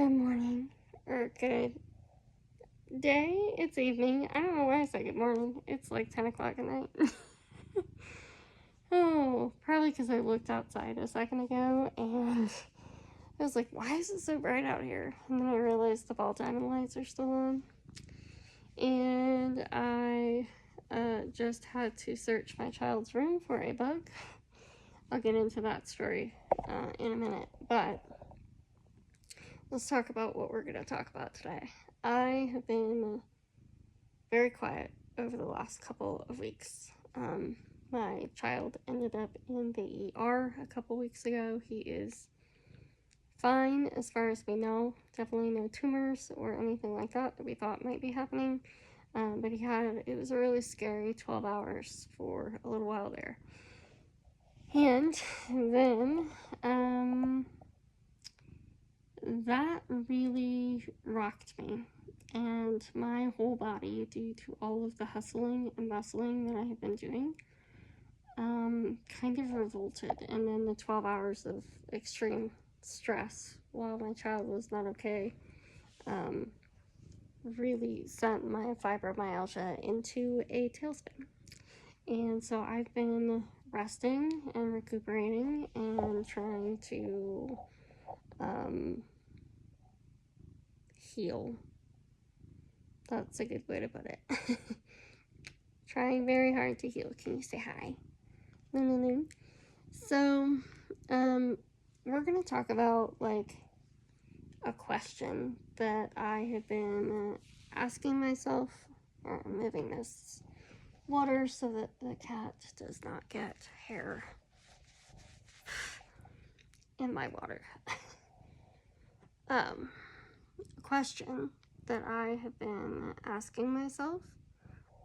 Good morning, or good day. It's evening. I don't know why I said good morning. It's like 10 o'clock at night. Oh, probably because I looked outside a second ago and I was like, why is it so bright out here? And then I realized the ball diamond lights are still on. And I just had to search my child's room for a bug. I'll get into that story in a minute, but let's talk about what we're going to talk about today. I have been very quiet over the last couple of weeks. My child ended up in the ER a couple weeks ago. He is fine as far as we know. Definitely no tumors or anything like that we thought might be happening. But it was a really scary 12 hours for a little while there. And then, that really rocked me and my whole body due to all of the hustling and bustling that I have been doing. Kind of revolted, and then the 12 hours of extreme stress while my child was not okay really sent my fibromyalgia into a tailspin. And so I've been resting and recuperating and trying to heal. That's a good way to put it. Trying very hard to heal. Can you say hi? No. So, we're going to talk about, like, a question that I have been asking myself. I'm moving this water so that the cat does not get hair in my water. A question that I have been asking myself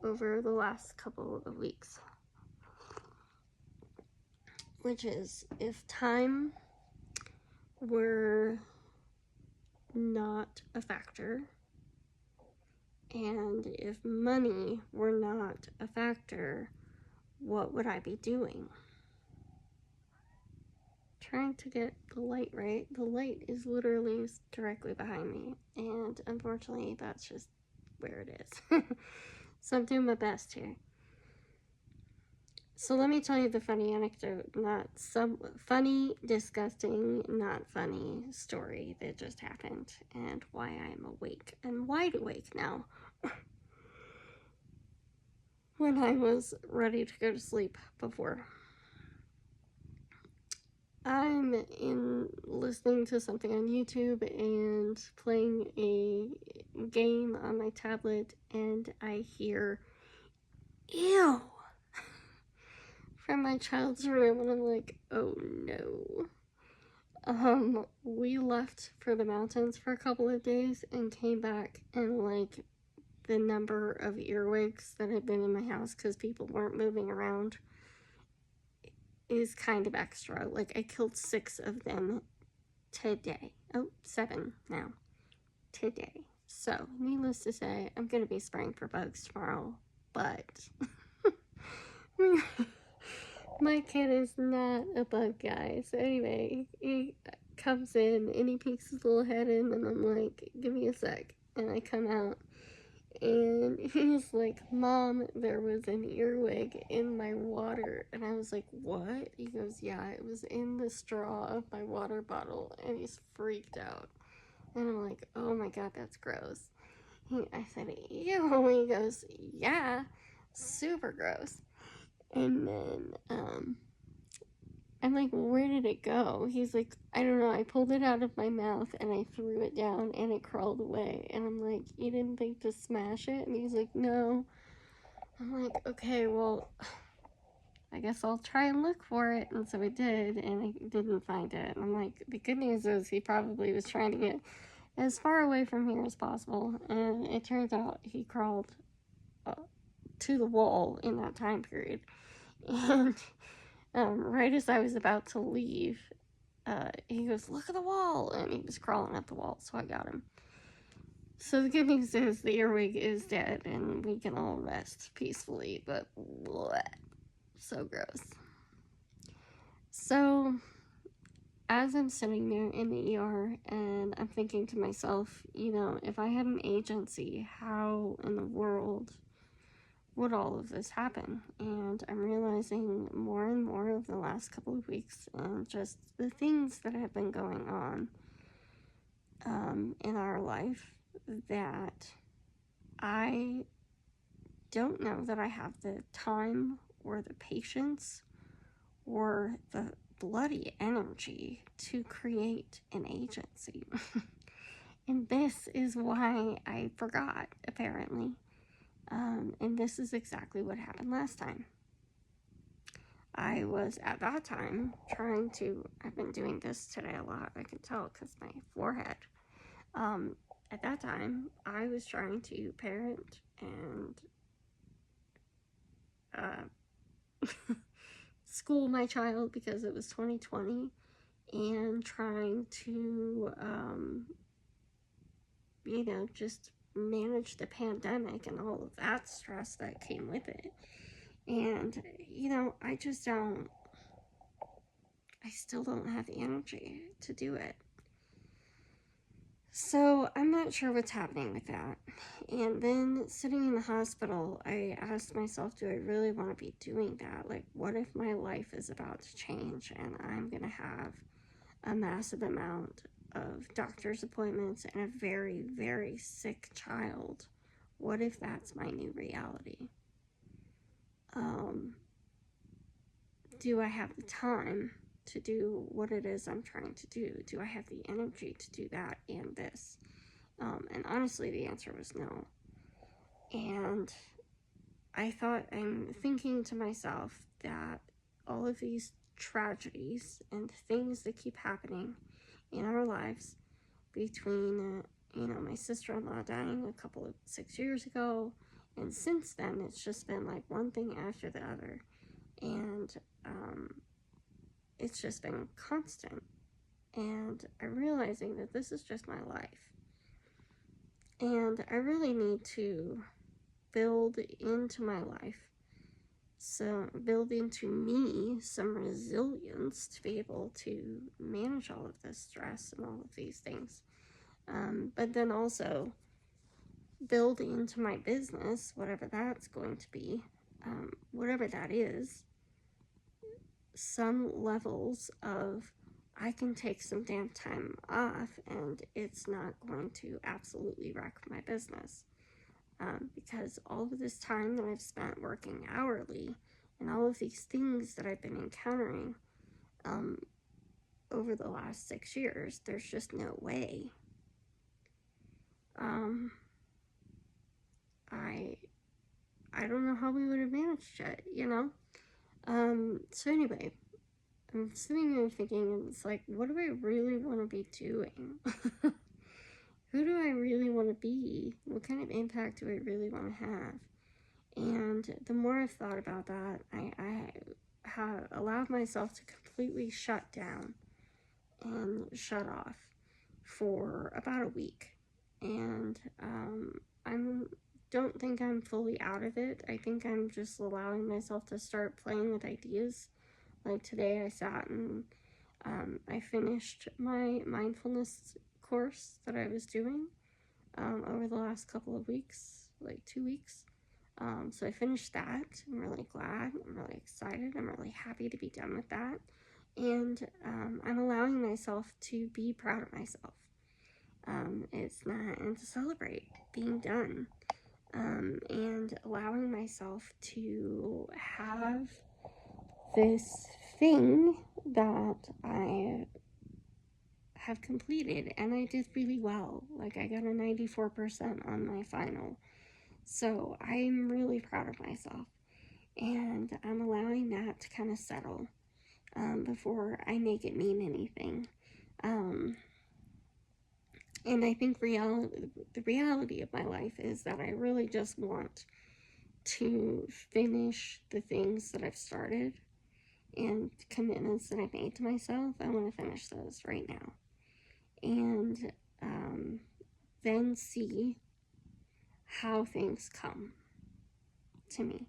over the last couple of weeks, which is, if time were not a factor and if money were not a factor, what would I be doing? Trying to get the light right. The light is literally directly behind me, and unfortunately that's just where it is. So I'm doing my best here. So let me tell you the funny anecdote, not some funny, disgusting, not funny story that just happened and why I'm awake and wide awake now. When I was ready to go to sleep before. I'm listening to something on YouTube and playing a game on my tablet, and I hear, ew, from my child's room, and I'm like, oh no. We left for the mountains for a couple of days and came back, and like the number of earwigs that had been in my house because people weren't moving around is kind of extra. Like, I killed 6 of them today. Oh, 7 now. Today. So, needless to say, I'm gonna be spraying for bugs tomorrow, but my kid is not a bug guy. So anyway, he comes in and he peeks his little head in, and I'm like, give me a sec. And I come out, and he's like, Mom, there was an earwig in my water. And I was like, what? He goes, yeah, it was in the straw of my water bottle. And he's freaked out. And I'm like, oh my god, that's gross. I said, ew. He goes, yeah, super gross. And then, I'm like, well, where did it go? He's like, I don't know, I pulled it out of my mouth and I threw it down and it crawled away. And I'm like, you didn't think to smash it? And he's like, no. I'm like, okay, well, I guess I'll try and look for it. And so I did, and I didn't find it. And I'm like, the good news is he probably was trying to get as far away from here as possible. And it turns out he crawled to the wall in that time period. And right as I was about to leave, he goes, look at the wall, and he was crawling up the wall, so I got him. So the good news is the earwig is dead, and we can all rest peacefully, but bleh, so gross. So as I'm sitting there in the ER and I'm thinking to myself, if I had an agency, how in the world would all of this happen? And I'm realizing more and more over the last couple of weeks and just the things that have been going on in our life that I don't know that I have the time or the patience or the bloody energy to create an agency. And this is why I forgot, apparently. And this is exactly what happened last time. I was at that time I've been doing this today a lot, I can tell because my forehead. At that time, I was trying to parent and school my child because it was 2020, and trying to, just manage the pandemic and all of that stress that came with it. And, I still don't have the energy to do it. So I'm not sure what's happening with that. And then sitting in the hospital, I asked myself, do I really want to be doing that? Like, what if my life is about to change and I'm going to have a massive amount of doctor's appointments and a very, very sick child? What if that's my new reality? Do I have the time to do what it is I'm trying to do? Do I have the energy to do that and this? And honestly, the answer was no. And I'm thinking to myself that all of these tragedies and things that keep happening in our lives, between, my sister-in-law dying 6 years ago, and since then, it's just been like one thing after the other. And, it's just been constant. And I'm realizing that this is just my life. And I really need to build into my life, so build into me some resilience to be able to manage all of this stress and all of these things. But then also build into my business, whatever that's going to be, whatever that is, some levels of I can take some damn time off and it's not going to absolutely wreck my business. Because all of this time that I've spent working hourly and all of these things that I've been encountering over the last 6 years, there's just no way. I don't know how we would have managed it, So anyway, I'm sitting there thinking, and it's like, what do I really want to be doing? Who do I really want to be? What kind of impact do I really want to have? And the more I've thought about that, I have allowed myself to completely shut down and shut off for about a week. And I don't think I'm fully out of it. I think I'm just allowing myself to start playing with ideas. Like today I sat and I finished my mindfulness course that I was doing over the last couple of weeks, like 2 weeks. So I finished that. I'm really glad. I'm really excited. I'm really happy to be done with that. And I'm allowing myself to be proud of myself. And to celebrate being done. And allowing myself to have this thing that I have completed, and I did really well. Like, I got a 94% on my final. So I'm really proud of myself, and I'm allowing that to kind of settle before I make it mean anything. And I think the reality of my life is that I really just want to finish the things that I've started and commitments that I've made to myself. I want to finish those right now. And then see how things come to me.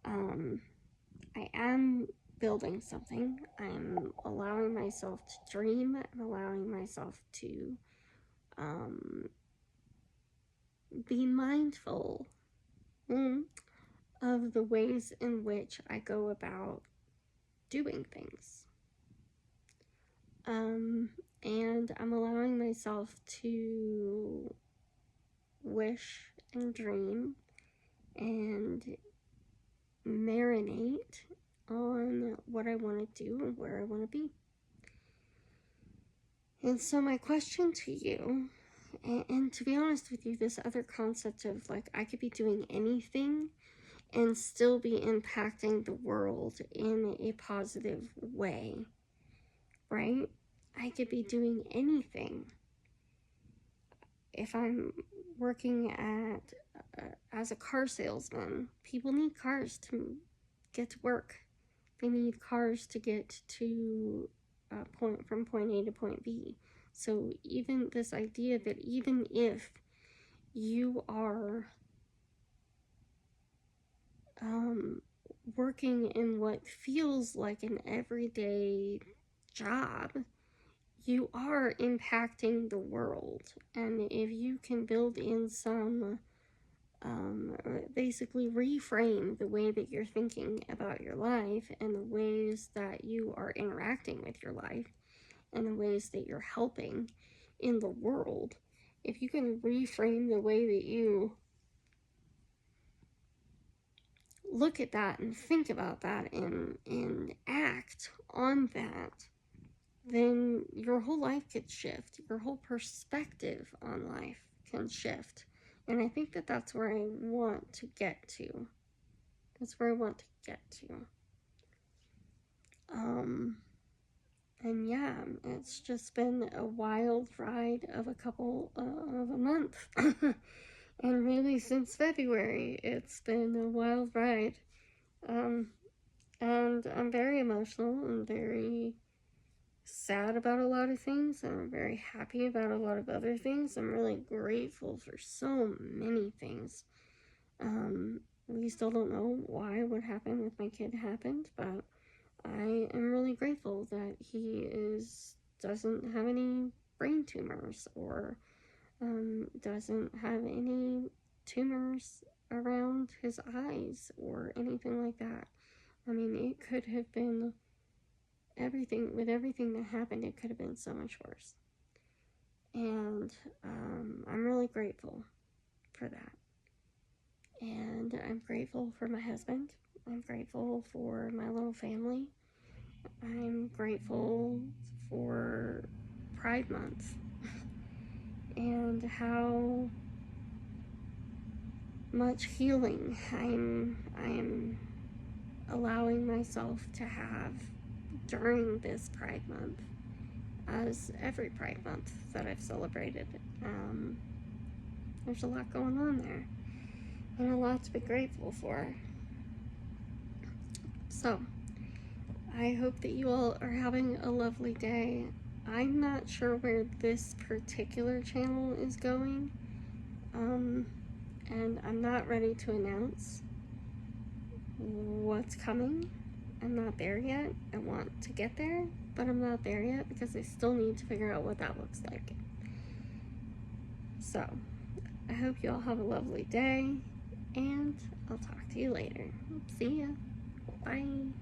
I am building something. I'm allowing myself to dream. I'm allowing myself to be mindful of the ways in which I go about doing things. And I'm allowing myself to wish and dream and marinate on what I want to do and where I want to be. And so my question to you, and to be honest with you, this other concept of like I could be doing anything and still be impacting the world in a positive way, right? I could be doing anything. If I'm working as a car salesman, people need cars to get to work. They need cars to get to from point A to point B. So even this idea that even if you are working in what feels like an everyday job, you are impacting the world. And if you can build in some, basically reframe the way that you're thinking about your life and the ways that you are interacting with your life and the ways that you're helping in the world, if you can reframe the way that you look at that and think about that and act on that, then your whole life could shift. Your whole perspective on life can shift. And I think that that's where I want to get to. That's where I want to get to. And yeah, it's just been a wild ride of a month. And really since February, it's been a wild ride. And I'm very emotional and very sad about a lot of things, and I'm very happy about a lot of other things. I'm really grateful for so many things. We still don't know why what happened with my kid happened, but I am really grateful that he doesn't have any brain tumors or doesn't have any tumors around his eyes or anything like that. I mean, it could have been everything that happened. It could have been so much worse. And I'm really grateful for that. And I'm grateful for my husband. I'm grateful for my little family. I'm grateful for Pride Month and how much healing I'm allowing myself to have during this Pride Month, as every Pride Month that I've celebrated. There's a lot going on there and a lot to be grateful for. So I hope that you all are having a lovely day. I'm not sure where this particular channel is going, and I'm not ready to announce what's coming. I'm not there yet. I want to get there, but I'm not there yet because I still need to figure out what that looks like. So I hope you all have a lovely day, and I'll talk to you later. See ya. Bye.